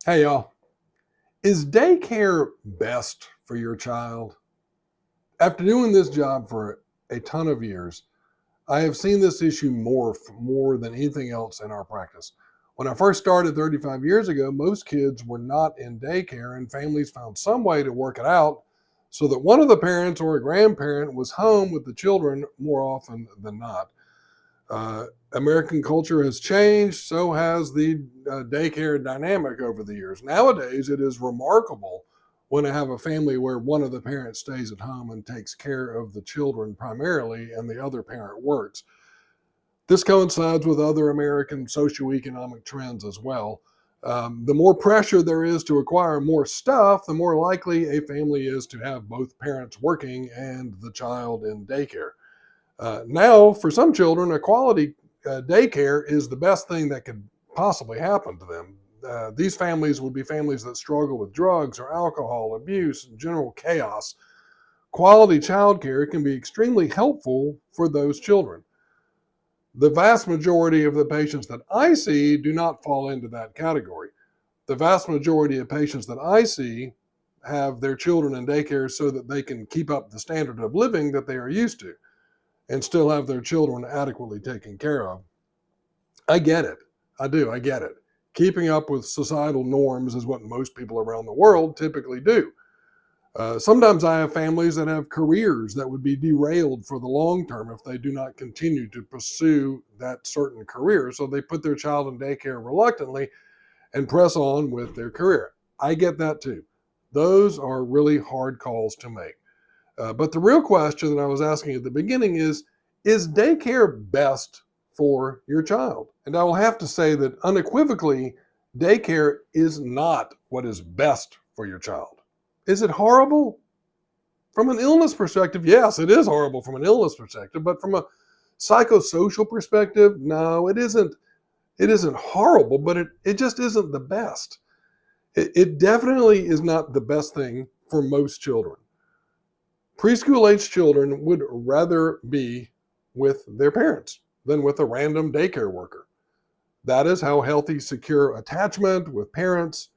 Hey y'all, is daycare best for your child? After doing this job for a ton of years, I have seen this issue morph more than anything else in our practice. When I first started 35 years ago, most kids were not in daycare and families found some way to work it out so that one of the parents or a grandparent was home with the children more often than not. American culture has changed, so has the daycare dynamic over the years. Nowadays, it is remarkable when I have a family where one of the parents stays at home and takes care of the children primarily, and the other parent works. This coincides with other American socioeconomic trends as well. The more pressure there is to acquire more stuff, the more likely a family is to have both parents working and the child in daycare. Now, for some children, a quality daycare is the best thing that could possibly happen to them. These families would be families that struggle with drugs or alcohol abuse and general chaos. Quality childcare can be extremely helpful for those children. The vast majority of the patients that I see do not fall into that category. The vast majority of patients that I see have their children in daycare so that they can keep up the standard of living that they are used to and still have their children adequately taken care of. I get it. I do. I get it. Keeping up with societal norms is what most people around the world typically do. Sometimes I have families that have careers that would be derailed for the long term if they do not continue to pursue that certain career. So they put their child in daycare reluctantly and press on with their career. I get that too. Those are really hard calls to make. But the real question that I was asking at the beginning is daycare best for your child? And I will have to say that unequivocally, daycare is not what is best for your child. Is it horrible? From an illness perspective, yes, it is horrible from an illness perspective, but from a psychosocial perspective, no, it isn't. It isn't horrible, but it just isn't the best. It definitely is not the best thing for most children. Preschool age children would rather be with their parents than with a random daycare worker. That is how healthy, secure attachment with parents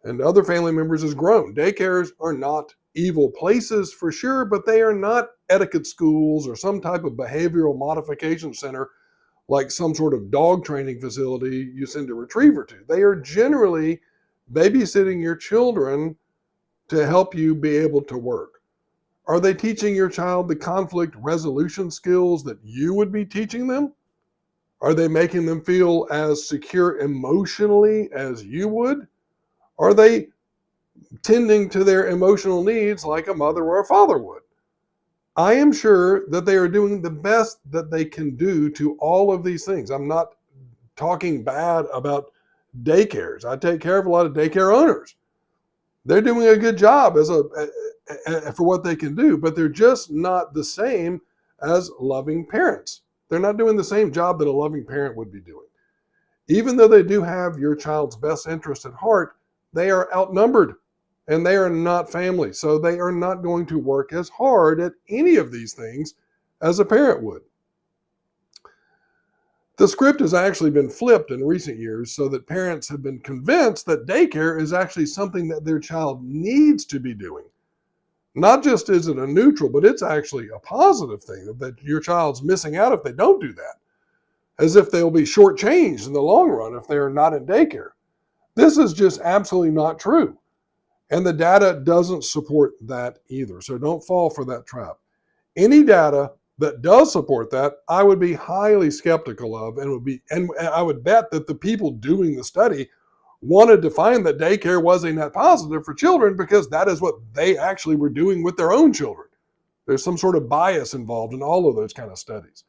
and other family members has grown. Daycares are not evil places for sure, but they are not etiquette schools or some type of behavioral modification center like some sort of dog training facility you send a retriever to. They are generally babysitting your children to help you be able to work. Are they teaching your child the conflict resolution skills that you would be teaching them? Are they making them feel as secure emotionally as you would? Are they tending to their emotional needs like a mother or a father would? I am sure that they are doing the best that they can do to all of these things. I'm not talking bad about daycares. I take care of a lot of daycare owners. They're doing a good job for what they can do, but they're just not the same as loving parents. They're not doing the same job that a loving parent would be doing. Even though they do have your child's best interest at heart, they are outnumbered and they are not family. So they are not going to work as hard at any of these things as a parent would. The script has actually been flipped in recent years so that parents have been convinced that daycare is actually something that their child needs to be doing. Not just is it a neutral, but it's actually a positive thing that your child's missing out if they don't do that, as if they'll be shortchanged in the long run if they're not in daycare. This is just absolutely not true. And the data doesn't support that either. So don't fall for that trap. Any data that does support that, I would be highly skeptical of, and I would bet that the people doing the study wanted to find that daycare was a net positive for children because that is what they actually were doing with their own children. There's some sort of bias involved in all of those kind of studies.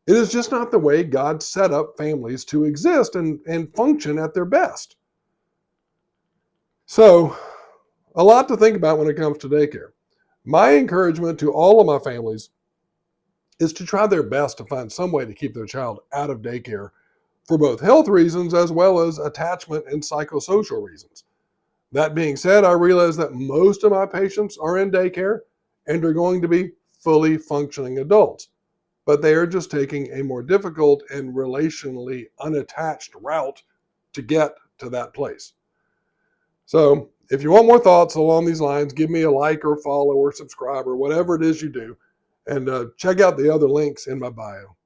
It is just not the way God set up families to exist and function at their best. So, a lot to think about when it comes to daycare. My encouragement to all of my families is to try their best to find some way to keep their child out of daycare for both health reasons as well as attachment and psychosocial reasons. That being said, I realize that most of my patients are in daycare and are going to be fully functioning adults, but they are just taking a more difficult and relationally unattached route to get to that place. So if you want more thoughts along these lines, give me a like or follow or subscribe or whatever it is you do. And check out the other links in my bio.